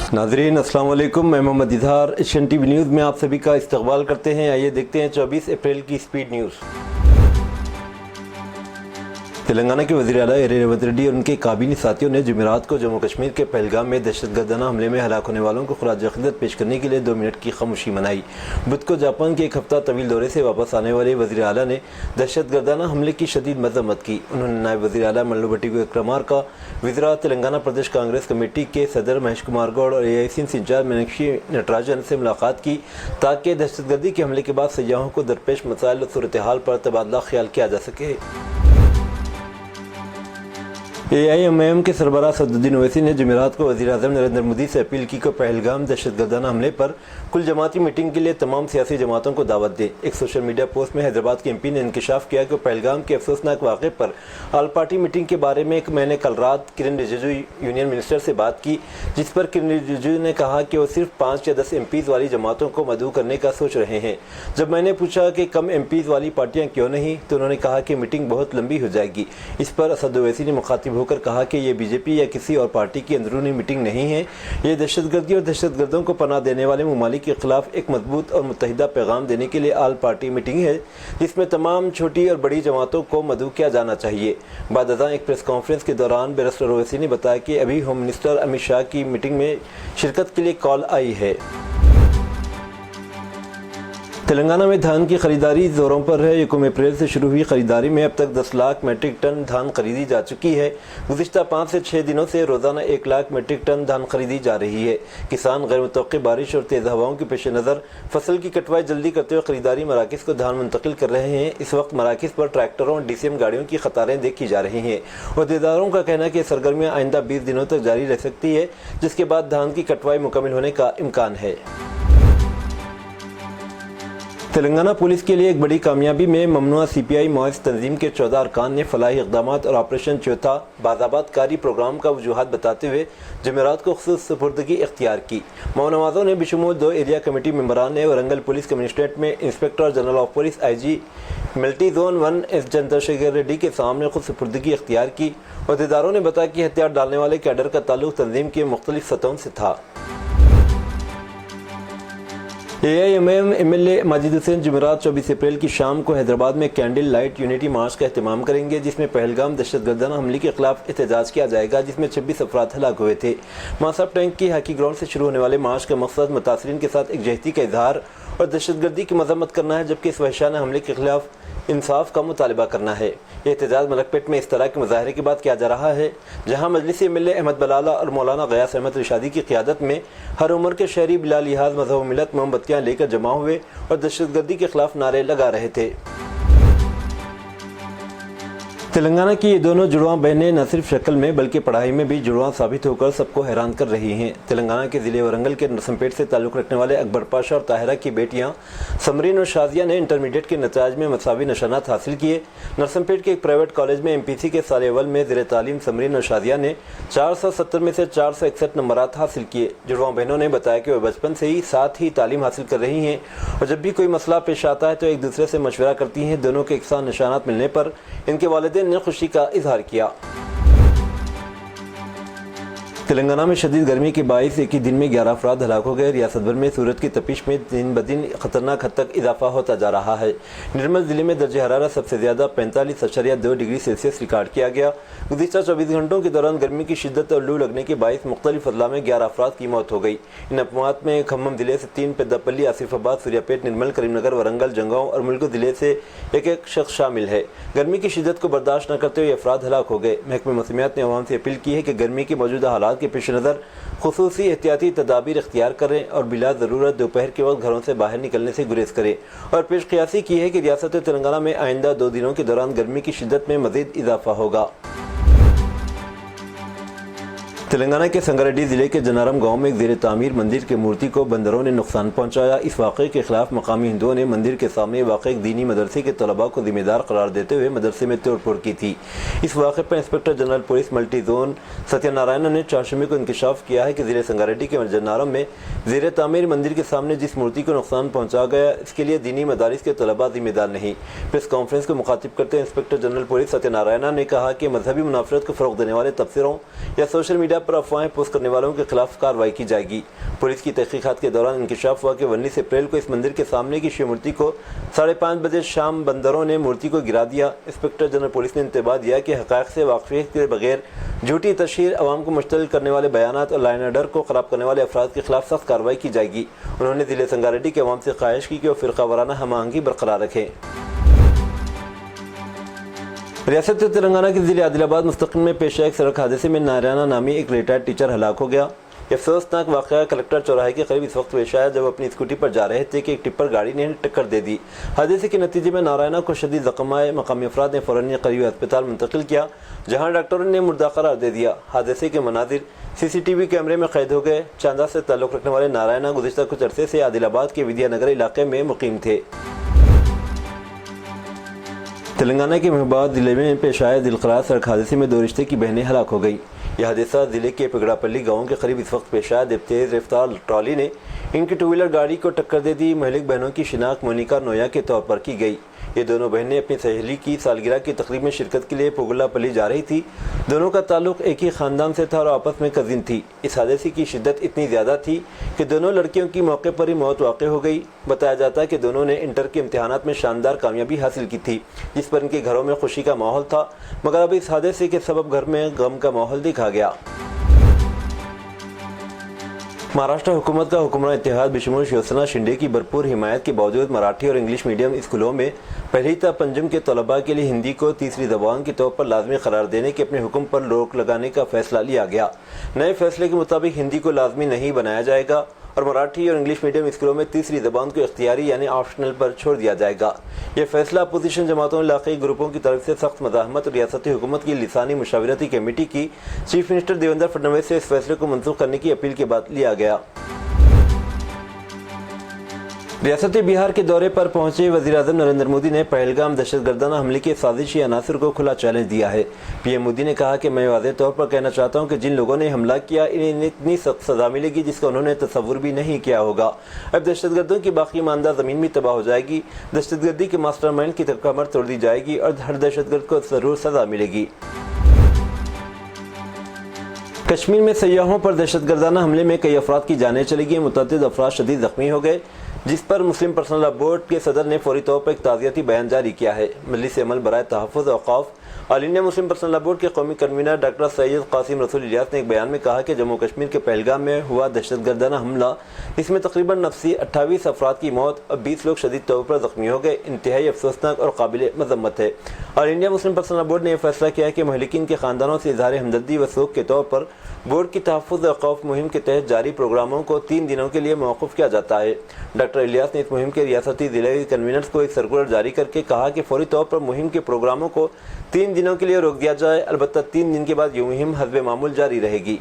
नाज़रीन अस्सलाम वालेकुम, मैं Mohammad Izhar Asian TV news में आप सभी का इस्तकबाल करते हैं। आइए देखते हैं 24 अप्रैल की स्पीड न्यूज़। तेलंगाना के वज़ीर आला रेवंत रेड्डी और उनके काबीनी साथियों ने जुमेरात को जम्मू कश्मीर के पहलगाम में दहशतगर्दाना हमले में हलाक होने वालों को खराज अक़ीदत पेश करने के लिए 2 मिनट की खामोशी मनाई। बुध को जापान के एक हफ्ता तवील दौरे से वापस आने वाले वज़ीर आला ने दहशतगर्दाना हमले की शदीद मज़म्मत की। उन्होंने नायब वज़ीर आला मल्लू भट्टी विक्रमार का वज़ीरा तेलंगाना प्रदेश कांग्रेस कमेटी के सदर महेश कुमार गौड़ और AICMC इंचार्ज मीनाक्षी नटराजन से मुलाकात की ताकि दहशतगर्दी के हमले के बाद सयाहों को दरपेश मसाइल और सूरत हाल पर तबादला ख्याल किया जा सके। AIMIM के सरबराह सदुद्दीन ओवैसी ने जुमेरात को वज़ीर-ए-आज़म नरेंद्र मोदी से अपील की कि पहलगाम दहशतगर्दाना हमले पर कुल जमाती मीटिंग के लिए तमाम सियासी जमातों को दावत दे। एक सोशल मीडिया पोस्ट में हैदराबाद के MP ने इंकशाफ किया कि पहलगाम के अफसोसनाक वाक़े पर ऑल पार्टी मीटिंग के बारे में मैंने कल रात किरण रिजिजू यूनियन मिनिस्टर से बात की, जिस पर किरण रिजिजू ने कहा कि वो सिर्फ 5 या 10 MPs वाली जमातों को मदऊ करने का सोच रहे हैं। जब मैंने पूछा कि कम MPs वाली पार्टियाँ क्यों नहीं, तो उन्होंने कहा कि मीटिंग बहुत लंबी हो जाएगी। इस पर असद ओवैसी ने मुखातिब होकर कहा कि ये बीजेपी या किसी और पार्टी की अंदरूनी मीटिंग नहीं है, ये दहशतगर्दी और दहशतगर्दों को पनाह देने वाले ममालिक के खिलाफ एक मजबूत और मुत्तहिदा पैगाम देने के लिए ऑल पार्टी मीटिंग है, जिसमें तमाम छोटी और बड़ी जमातों को मदऊ किया जाना चाहिए। बाद अज़ां एक प्रेस कॉन्फ्रेंस के दौरान बैरिस्टर ओवैसी ने बताया कि अभी होम मिनिस्टर अमित शाह की मीटिंग में शिरकत के लिए कॉल आई है। तेलंगाना में धान की खरीदारी जोरों पर है। 1 अप्रैल से शुरू हुई खरीदारी में अब तक 10 लाख मीट्रिक टन धान खरीदी जा चुकी है। गुज़िश्ता 5 से 6 दिनों से रोज़ाना 1 लाख मीट्रिक टन धान खरीदी जा रही है। किसान गैर मुतवक्की बारिश और तेज़ हवाओं के पेश नज़र फसल की कटवाई जल्दी करते हुए खरीदारी मराकज़ को धान मुंतकिल कर रहे हैं। इस वक्त मराकज़ पर ट्रैक्टरों और DCM गाड़ियों की कतारें देखी जा रही हैं। अहदेदारों का कहना है कि सरगर्मियाँ आइंदा 20 दिनों तक जारी रह सकती है, जिसके बाद धान की कटवाई मुकम्मल होने का इम्कान है। तेलंगाना पुलिस के लिए एक बड़ी कामयाबी में ममनुआ CPI माओइस्ट तंजीम के 14 अरकान ने फलाही इक़दामात और ऑपरेशन चौथा बाज़ाबातकारी प्रोग्राम का वजूहात बताते हुए जुमेरात को खुसूस सुपुर्दगी इख्तियार की। मौनवाज़ों ने बशमूल 2 एरिया कमेटी मेंबरान ने वरंगल पुलिस कमिश्नरेट में inspector general of police IG multi zone 1 Chandrashekhar Reddy के सामने खुद सुपुर्दगी इख्तियार की। अहदेदारों ने बताया कि हथियार डालने वाले कैडर का ताल्लुक तंजीम के मुख्तलिफ सतहों से था। AIMIM MLA माजिद हुसैन जुमेरात 24 अप्रैल की शाम को हैदराबाद में कैंडल लाइट यूनिटी मार्च का एहतमाम करेंगे, जिसमें पहलगाम दहशतगर्दाना हमले के खिलाफ एहतजाज किया जाएगा, जिसमें 26 अफराद हलाक हुए थे। मासाब टैंक की हॉकी ग्राउंड से शुरू होने वाले मार्च का मकसद मुतासरीन के साथ एकजहती का इजहार और दहशतगर्दी की मजम्मत करना है, जबकि इस वहशाना हमले के खिलाफ इंसाफ का मुतालबा करना है। ये एहतजाज मलकपेट में इस तरह के मुजाहरे के बाद किया जा रहा है, जहाँ मजलिसी MLA अहमद बलाला और मौलाना गयास अहमद रिशादी की क़ियादत में हर उम्र के शहरी बिला लिहाज मज़हब मिलत मोमबत्तियाँ लेकर जमा हुए और दहशतगर्दी के खिलाफ नारे लगा रहे थे। तेलंगाना की ये दोनों जुड़वां बहनें न सिर्फ शक्ल में बल्कि पढ़ाई में भी जुड़वां साबित होकर सबको हैरान कर रही हैं। तेलंगाना के ज़िले वरंगल के नरसमपेट से ताल्लुक़ रखने वाले अकबर पाशा और ताहिरा की बेटियां समरीन और शाजिया ने इंटरमीडिएट के नताज में मसावी निशानात हासिल किए। नरसमपेट के एक प्राइवेट कॉलेज में MPC के साल अव्वल में ज़ेर तालीम समरीन और शाजिया ने 470 में से 461 नंबरात हासिल किए। जुड़वां बहनों ने बताया कि वह बचपन से ही साथ ही तालीम हासिल कर रही हैं और जब भी कोई मसला पेश आता है तो एक दूसरे से मशवरा करती हैं। दोनों के इकसार निशानात मिलने पर इनके वालिदैन ने खुशी का इजहार किया। तेलंगाना में शदीद गर्मी के बाइस एक ही दिन में 11 अफराद हलाक हो गए। रियासत भर में सूरज की तपिश में दिन ब दिन खतरनाक हद तक इजाफा होता जा रहा है। निर्मल जिले में दर्ज हरारत सबसे ज़्यादा 45.2 डिग्री सेल्सियस रिकॉर्ड किया गया। गुज़िश्ता 24 घंटों के दौरान गर्मी की शिद्दत और लू लगने के बाइस मुख्तलिफ अजला में 11 अफराद की मौत हो गई। इन अमवात में खम्मम जिले से 3, पेद्दापल्ली, आसिफाबाद, सूर्यापेट, निर्मल, करीमनगर, वरंगल, जंगांव और मुल्को जिले से एक शख्स शामिल है। गर्मी की शिद्दत को बर्दाश्त न करते हुए अफराद हलाक हो गए। महकमे मौसमियात ने अवाम से अपील की है कि गर्मी के मौजूदा हालात के पेश नज़र खुसूसी एहतियाती तदाबीर इख्तियार करें और बिला ज़रूरत दोपहर के वक्त घरों से बाहर निकलने से गुरेज करें। और पेश क़ियासी की है कि रियासत तेलंगाना में आइंदा 2 दिनों के दौरान गर्मी की शिद्दत में मज़ीद इजाफा होगा। तेलंगाना के संगारेड्डी ज़िले के जनारम गांव में एक ज़ेर तामीर मंदिर की मूर्ति को बंदरों ने नुकसान पहुंचाया। इस वाक़े के खिलाफ मकामी हिंदुओं ने मंदिर के सामने वाक़े एक दीनी मदरसे के तलबा को जिम्मेदार करार देते हुए मदरसे में तोड़फोड़ की थी। इस वाक़े पर inspector general police multi zone Satyanarayan ने 4 को इंकशाफ किया है कि ज़िले संगारेड्डी के जनारम में ज़ेर तामीर मंदिर के सामने जिस मूर्ति को नुकसान पहुँचा गया, इसके लिए दीनी मदारिस के तलबा जिम्मेदार नहीं। प्रेस कॉन्फ्रेंस को मुखातिब करते इंस्पेक्टर जनरल पुलिस सत्यनारायण ने कहा कि मजहबी मुनाफरत को फ़रोग़ देने वाले तबसरों या सोशल मीडिया میڈیا پر افواہیں پوسٹ کرنے والوں کے خلاف کارروائی کی جائے گی۔ پولیس کی تحقیقات کے دوران انکشاف ہوا کہ 19 اپریل کو اس مندر کے سامنے کی شیو مورتی کو 5:30 بجے شام بندروں نے مورتی کو گرا دیا۔ انسپکٹر جنرل پولیس نے انتباہ دیا کہ حقائق سے واقفیت کے بغیر جھوٹی تشہیر، عوام کو مشتعل کرنے والے بیانات اور لا اینڈ آرڈر کو خراب کرنے والے افراد کے خلاف سخت کارروائی کی جائے گی۔ انہوں نے ضلع سنگاریڈی کے عوام سے خواہش کی کہ وہ فرقہ وارانہ ہم آہنگی برقرار رکھیں۔ ریاست تلنگانہ کے ضلع عادل آباد مستقل میں پیش آئے ایک سڑک حادثے میں نارائنا نامی ایک ریٹائرڈ ٹیچر ہلاک ہو گیا۔ یہ افسوسناک واقعہ کلکٹر چوراہے کے قریب اس وقت پیش آیا جب اپنی اسکوٹی پر جا رہے تھے کہ ایک ٹپر گاڑی نے ٹکر دے دی۔ حادثے کے نتیجے میں نارائنا کو شدید زخم آئے۔ مقامی افراد نے فوراً قریبی ہسپتال منتقل کیا جہاں ڈاکٹروں نے مردہ قرار دے دیا۔ حادثے کے مناظر CCTV کیمرے میں قید ہو گئے۔ چاندہ سے تعلق رکھنے والے نارائنا گزشتہ کچھ عرصے سے عادل آباد کے ودیا نگر علاقے میں مقیم تھے۔ تلنگانہ کے مہیب آباد ضلع میں پیش آئے دلخراش سڑک حادثے میں 2 رشتے کی بہنیں ہلاک ہو گئیں۔ یہ حادثہ ضلع کے پگڑا پلی گاؤں کے قریب اس وقت پیش آیا جب تیز رفتار ٹرالی نے ان کی 2 ویلر گاڑی کو ٹکر دے دی۔ مہلک بہنوں کی شناخت مونیکا نویا کے طور پر کی گئی۔ یہ دونوں بہنیں اپنی سہیلی کی سالگرہ کی تقریب میں شرکت کے لیے پگڑا پلی جا رہی تھی۔ دونوں کا تعلق ایک ہی خاندان سے تھا اور آپس میں کزن تھی۔ اس حادثے کی شدت اتنی زیادہ تھی کہ دونوں لڑکیوں کی موقع پر ہی موت واقع ہو گئی۔ بتایا جاتا ہے کہ دونوں نے انٹر کے امتحانات میں شاندار کامیابی حاصل کی تھی جس پر ان کے گھروں میں خوشی کا ماحول تھا، مگر اب اس حادثے کے سبب گھر میں غم کا ماحول دیکھا گیا۔ مہاراشٹر حکومت کا حکمراں اتحاد بشمول شیو سینا شنڈے کی بھرپور حمایت کے باوجود مراٹھی اور انگلش میڈیم اسکولوں میں پہلی تا پنجم کے طلباء کے لیے ہندی کو تیسری زبان کے طور پر لازمی قرار دینے کے اپنے حکم پر روک لگانے کا فیصلہ لیا گیا۔ نئے فیصلے کے مطابق ہندی کو لازمی نہیں بنایا جائے گا اور مراٹھی اور انگلش میڈیم اسکولوں میں تیسری زبان کو اختیاری یعنی آپشنل پر چھوڑ دیا جائے گا۔ یہ فیصلہ اپوزیشن جماعتوں اور علاقائی گروپوں کی طرف سے سخت مزاحمت اور ریاستی حکومت کی لسانی مشاورتی کمیٹی کی چیف منسٹر دیویندر فڈنویس سے اس فیصلے کو منسوخ کرنے کی اپیل کے بعد لیا گیا۔ ریاست بہار کے دورے پر پہنچے وزیر اعظم نریندر مودی نے پہلگام دہشت گردانہ حملے کے سازشی عناصر کو کھلا چیلنج دیا ہے۔ پی ایم مودی نے کہا کہ میں واضح طور پر کہنا چاہتا ہوں کہ جن لوگوں نے حملہ کیا انہیں اتنی سخت سزا ملے گی جس کا انہوں نے تصور بھی نہیں کیا ہوگا۔ اب دہشت گردوں کی باقی ماندہ زمین بھی تباہ ہو جائے گی۔ دہشت گردی کے ماسٹر مائنڈ کی کمر توڑ دی جائے گی اور ہر دہشت گرد کو ضرور سزا ملے گی۔ کشمیر میں سیاحوں پر دہشت گردانہ حملے میں کئی افراد کی جانیں چلی گئیں۔ متعدد افراد شدید زخمی ہو گئے جس پر مسلم پرسنل لاء بورڈ کے صدر نے فوری طور پر ایک تعزیتی بیان جاری کیا ہے۔ مجلس عمل برائے تحفظ اوقاف all India Muslim personal law board کے قومی کنوینر ڈاکٹر سید قاسم رسول الیاس نے ایک بیان میں کہا کہ جموں کشمیر کے پہلگام میں ہوا دہشت گردانہ حملہ اس میں تقریباً 28 افراد کی موت اور 20 لوگ شدید طور پر زخمی ہو گئے، انتہائی افسوسناک اور قابل مذمت ہے۔ All India Muslim personal law board نے یہ فیصلہ کیا ہے کہ مہلکین کے خاندانوں سے اظہار ہمدردی و سوگ کے طور پر بورڈ کی تحفظ اوقاف مہم کے تحت جاری پروگراموں کو 3 دنوں کے لیے موقوف کیا جاتا ہے۔ ڈاکٹر الیاس نے اس مہم کے ریاستی ضلعی کنوینرز کو ایک سرکولر جاری کر کے کہا کہ فوری طور پر مہم کے پروگراموں کو 3 دنوں کے لیے روک دیا جائے، البتہ 3 دن کے بعد یہ مہم حسب معمول جاری رہے گی۔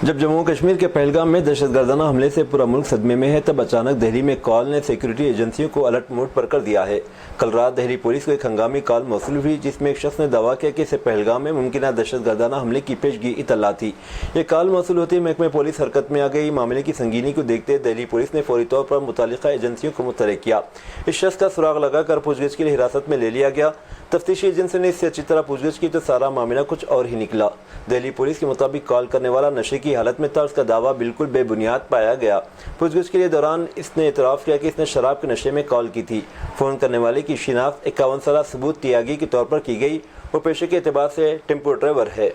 جب جموں کشمیر کے پہلگام میں دہشت گردانہ حملے سے پورا ملک صدمے میں ہے تب اچانک دہلی میں کال نے سیکورٹی ایجنسیوں کو الرٹ موڈ پر کر دیا ہے۔ کل رات دہلی پولیس کو ایک ہنگامی کال موصول ہوئی جس میں ایک شخص نے دعویٰ کیا کہ اسے پہلگام میں ممکنہ دہشت گردانہ حملے کی پیشگی اطلاع تھی۔ یہ کال موصول ہوتے ہی محکمہ پولیس حرکت میں آ گئی۔ معاملے کی سنگینی کو دیکھتے دہلی پولیس نے فوری طور پر متعلقہ ایجنسیوں کو متحرک کیا۔ اس شخص کا سراغ لگا کر پوچھ گچھ کے لیے حراست میں لے لیا گیا۔ تفتیشی ایجنسی نے اس سے اچھی طرح پوچھ گچھ کی تو سارا معاملہ کچھ اور ہی نکلا۔ دہلی پولیس کے مطابق کال کرنے والا نشے کی حالت میں تھا، اس کا دعویٰ بالکل بے بنیاد پایا گیا۔ پوچھ گچھ کے لیے دوران اس نے اعتراف کیا کہ اس نے شراب کے نشے میں کال کی تھی۔ فون کرنے والے کی شناخت 51 سالہ ثبوت تیاگی کے طور پر کی گئی۔ وہ پیشے کے اعتبار سے ٹیمپو ڈرائیور ہے۔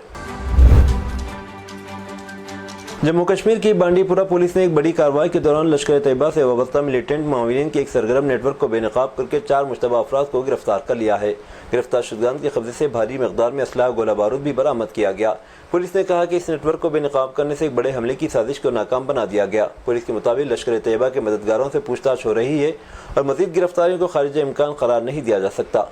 جموں کشمیر کی بانڈی پورہ پولیس نے ایک بڑی کارروائی کے دوران لشکر طیبہ سے وابستہ ملیٹنٹ معاونین کے ایک سرگرم نیٹ ورک کو بے نقاب کر کے 4 مشتبہ افراد کو گرفتار کر لیا ہے۔ گرفتار شدگان کے قبضے سے بھاری مقدار میں اسلحہ گولہ بارود بھی برآمد کیا گیا۔ پولیس نے کہا کہ اس نیٹ ورک کو بے نقاب کرنے سے ایک بڑے حملے کی سازش کو ناکام بنا دیا گیا۔ پولیس کے مطابق لشکر طیبہ کے مددگاروں سے پوچھ تاچھ ہو رہی ہے اور مزید گرفتاریوں کو خارج امکان قرار نہیں دیا جا سکتا۔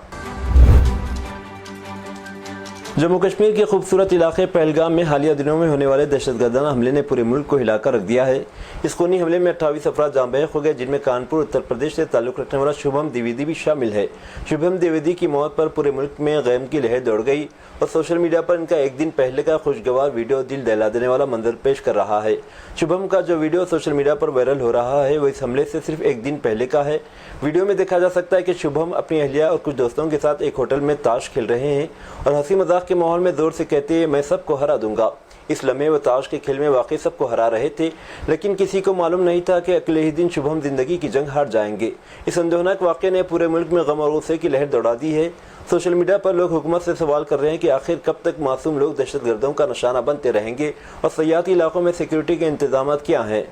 جموں کشمیر کے خوبصورت علاقے پہلگام میں حالیہ دنوں میں ہونے والے دہشت گردانہ حملے نے پورے ملک کو ہلا کر رکھ دیا ہے۔ اس خونی حملے میں 28 افراد جاں بحق ہو گئے جن میں کانپور اتر پردیش سے تعلق رکھنے والا شبھم دیویدی بھی شامل ہے۔ شبھم دیویدی کی موت پر پورے ملک میں غم کی لہر دوڑ گئی اور سوشل میڈیا پر ان کا ایک دن پہلے کا خوشگوار ویڈیو دل دہلا دینے والا منظر پیش کر رہا ہے۔ شبھم کا جو ویڈیو سوشل میڈیا پر وائرل ہو رہا ہے وہ اس حملے سے صرف ایک دن پہلے کا ہے۔ ویڈیو میں دیکھا جا سکتا ہے کہ شبھم اپنی اہلیہ اور کچھ دوستوں کے ساتھ ایک ہوٹل میں تاش کھیل رہے ہیں اور ہنسی مذاق शनाख्त के माहौल में ज़ोर से कहते हैं मैं सबको हरा दूंगा। इस लम्हे व ताश के खेल में वाकई सबको हरा रहे थे, लेकिन किसी को मालूम नहीं था कि अगले ही दिन शुभम जिंदगी की जंग हार जाएंगे। इस अंदोहनाक वाक़े ने पूरे मुल्क में गम और गुस्से की लहर दौड़ा दी है। सोशल मीडिया पर लोग हुकूमत से सवाल कर रहे हैं कि आखिर कब तक मासूम लोग दहशतगर्दों का निशाना बनते रहेंगे और सयाहती इलाकों में सिक्योरिटी के इंतजाम क्या हैं।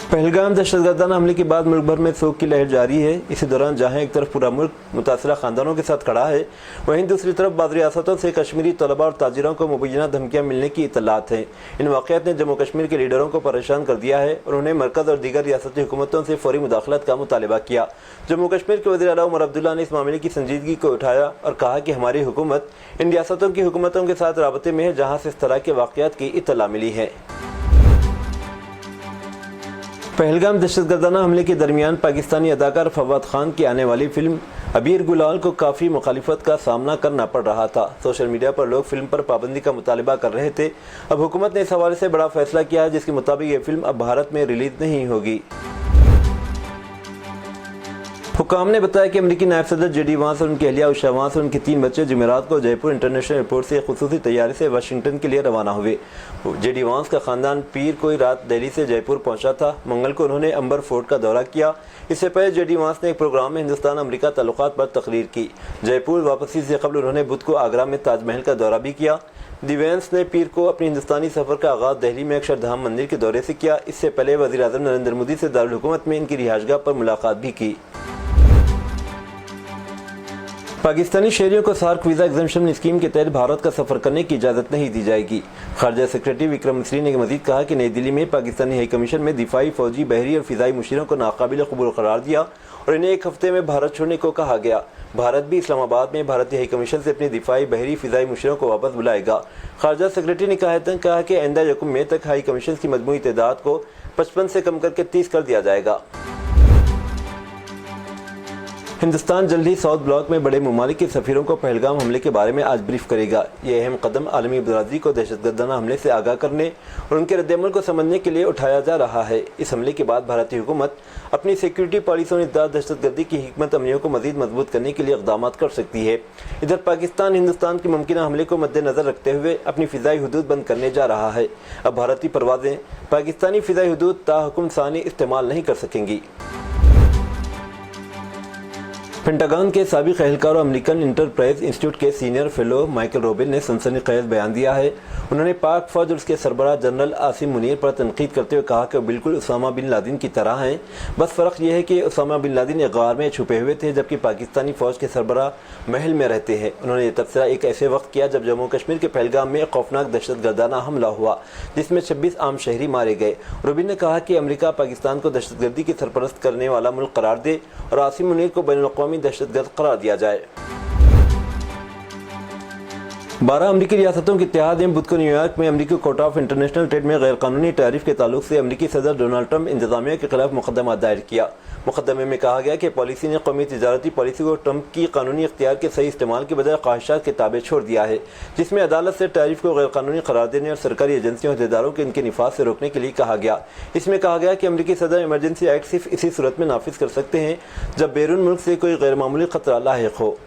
पहलगाम दहशतगर्दाना हमले के बाद मुल्क भर में शोक की लहर जारी है। इसी दौरान जहां एक तरफ पूरा मुल्क मुतासरा खानदानों के साथ खड़ा है, वहीं दूसरी तरफ बाद रियासतों से कश्मीरी तलबा और ताजिरों को मुबैना धमकियां मिलने की इतलात हैं। इन वाक़यात ने जम्मू कश्मीर के लीडरों को परेशान कर दिया है और उन्हें मरकज़ और दीगर रियासती हुकूमतों से फौरी मुदाखलत का मुतालबा किया। जम्मू कश्मीर के वज़ीर आला उमर अब्दुल्ला ने इस मामले की संजीदगी को उठाया और कहा कि हमारी हुकूमत इन रियासतों की हुकूमतों के साथ राबते में है जहाँ से इस तरह के वाक़यात की इतला मिली है। पहलगाम दहशतगर्दाना हमले के दरमियान पाकिस्तानी अदाकार फवाद खान की आने वाली फिल्म अबीर गुलाल को काफ़ी मुखालिफत का सामना करना पड़ रहा था। सोशल मीडिया पर लोग फिल्म पर पाबंदी का मुतालबा कर रहे थे। अब हुकूमत ने इस हवाले से बड़ा फैसला किया है, जिसके मुताबिक ये फिल्म अब भारत में रिलीज नहीं होगी। हुकाम ने बताया कि अमरीकी नायब सदर जेडी वांस और उनकी अहलिया उषा वांस और उनके 3 बच्चे जुमेरात को जयपुर इंटरनेशनल एयरपोर्ट से खुसूसी तैयारी से वाशिंगटन के लिए रवाना हुए। जेडी वांस का खानदान पीर को रात दिल्ली से जयपुर पहुंचा था। मंगल को उन्होंने अंबर फोर्ट का दौरा किया। इससे पहले जेडी वांस ने एक प्रोग्राम में हिंदुस्तान अमरीका ताल्लुकात पर तकरीर की। जयपुर वापसी से कबल उन्होंने बुध को आगरा में ताजमहल का दौरा भी किया। दी वैंस ने पीर को अपनी हिंदुस्तानी सफर का आगाज दिल्ली में अक्षरधाम मंदिर के दौरे से किया। इससे पहले वज़ीर आज़म नरेंद्र मोदी से दारुल हुकूमत में इनकी रिहाइशगाह पर मुलाकात भी की। पाकिस्तानी शहरियों को सार्क वीज़ा एग्जम्पशन स्कीम के तहत भारत का सफ़र करने की इजाज़त नहीं दी जाएगी। खारजा सेक्रेटरी विक्रम मिस्री ने मजीद कहा कि नई दिल्ली में पाकिस्तानी हाई कमीशन में दिफाई, फौजी, बहरी और फ़िज़ाई मुशीरों को नाकाबिल कबूल करार दिया और इन्हें 1 हफ्ते में भारत छोड़ने को कहा गया। भारत भी इस्लामाबाद में भारतीय हाई कमीशन से अपने दिफाई, बहरी, फ़िज़ाई मुशीरों को वापस बुलाएगा। खारजा सेक्रेटरी ने कहा कि आइंदा 1 मई तक हाई कमीशन की मजमूई तादाद को 55 से कम करके 30 कर दिया जाएगा। हिंदुस्तान जल्द ही साउथ ब्लॉक में बड़े ममालिक के सफ़ीरों को पहलगाम हमले के बारे में आज ब्रीफ करेगा। ये अहम कदम आलमी बरादरी को दहशतगर्दाना हमले से आगाह करने और उनके रद्दअमल को समझने के लिए उठाया जा रहा है। इस हमले के बाद भारतीय हुकूमत अपनी सिक्योरिटी पॉलिसियों और दहशतगर्दी की हिकमत अमलियों को मजीद मजबूत करने के लिए इक़दाम कर सकती है। इधर पाकिस्तान हिंदुस्तान के मुमकिन हमले को मद्देनज़र रखते हुए अपनी फ़िज़ाई हदूद बंद करने जा रहा है। अब भारतीय परवाज़ें पाकिस्तानी फ़िज़ाई हदूद ताहुकुम सानी इस्तेमाल नहीं कर सकेंगी। पेंटागन के साबिक एहलकार और अमेरिकन इंटरप्राइज इंस्टीट्यूट के सीनियर फेलो माइकल रोबिन ने सनसनीखेज बयान दिया है। उन्होंने पाक फौज और उसके सरबराह जनरल आसिम मुनीर पर तनकीद करते हुए कहा कि वो बिल्कुल उसामा बिन लादेन की तरह हैं, बस फ़र्क यह है कि उसामा बिन लादेन एक गार में छुपे हुए थे जबकि पाकिस्तानी फ़ौज के सरबराह महल में रहते हैं। उन्होंने ये तबसरा एक ऐसे वक्त किया जब जम्मू कश्मीर के पहलगाम में खौफनाक दहशतगर्दाना हमला हुआ जिसमें 26 आम शहरी मारे गए। रोबिन ने कहा कि अमेरिका पाकिस्तान को दहशतगर्दी की सरपरस्त करने वाला मुल्क करार दे और आसिम मुनीर को बैनुल-अक़वामी दहशतगर्द करार दिया जाए। 12 अमरीकी रियासतों के इत्तेहाद ने बुध को न्यूयॉर्क में अमरीकी कोर्ट ऑफ इंटरनेशनल ट्रेड में गैर कानूनी टैरिफ के ताल्लुक से अमरीकी सदर डोनाल्ड ट्रंप इंतजामिया के खिलाफ मुकदमा दायर किया। मुकदमे में कहा गया कि पॉलिसी ने कौमी तिजारती पॉलिसी को ट्रंप की कानूनी इख्तियार के सही इस्तेमाल के बजाय ख्वाहिशात के ताबे छोड़ दिया है, जिसमें अदालत से टैरिफ को गैर कानूनी करार देने और सरकारी एजेंसियों और अहदेदारों के इनके निफाज से रोकने के लिए कहा गया। इसमें कहा गया कि अमरीकी सदर इमरजेंसी एक्ट सिर्फ इसी सूरत में नाफिज कर सकते हैं जब बैरून मुल्क से कोई गैर मामूली खतरा लाहिक हो।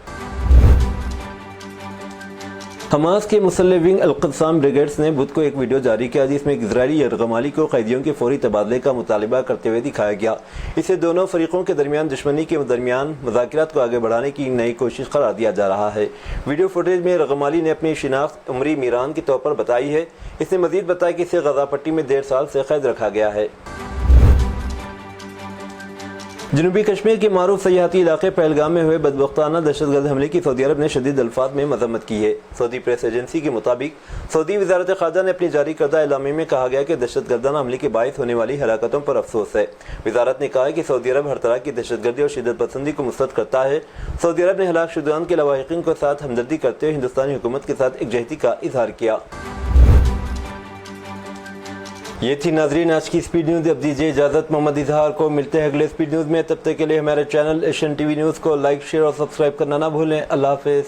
हमास के मुसल्लह विंग अल-क़स्साम ब्रिगेड्स ने बुध को एक वीडियो जारी किया जिसमें इजरायली यरगमाली को कैदियों के फौरी तबादले का मुतालबा करते हुए दिखाया गया। इसे दोनों फरीकों के दरमियान दुश्मनी के दरमियान मुज़ाकरात को आगे बढ़ाने की नई कोशिश करार दिया जा रहा है। वीडियो फुटेज में रगमाली ने अपनी शिनाख्त उमरी मीरान के तौर पर बताई है। इसने मजीद बताया कि इसे गजा पट्टी में 1.5 साल से कैद रखा गया है। जनूबी कश्मीर के मारूफ सयाहती इलाके पहलगाम में हुए बदबख्ताना दहशतगर्द हमले की सऊदी अरब ने शदीद अल्फाज में मजम्मत की है। सऊदी प्रेस एजेंसी के मुताबिक सऊदी वज़ारत ख़ारजा ने अपनी जारी करदा एलामे में कहा गया कि दहशतगर्दाना हमले के बायस होने वाली हलाकतों पर अफसोस है। वज़ारत ने कहा कि सऊदी अरब हर तरह की दहशतगर्दी और शिद्दत पसंदी को मुस्तरद करता है। सऊदी अरब ने हलाक शुदान के लवाहिकीन के साथ हमदर्दी करते हुए हिंदुस्तानी हुकूमत के साथ एकजहती का इजहार किया। ये थी नाजरीन आज की स्पीड न्यूज़। अब दीजिए इजाज़त मोहम्मद इजहार को। मिलते हैं अगले स्पीड न्यूज़ में। तब तक के लिए हमारे चैनल एशियन टीवी न्यूज़ को लाइक, शेयर और सब्सक्राइब करना ना भूलें। अल्लाह हाफ़िज़।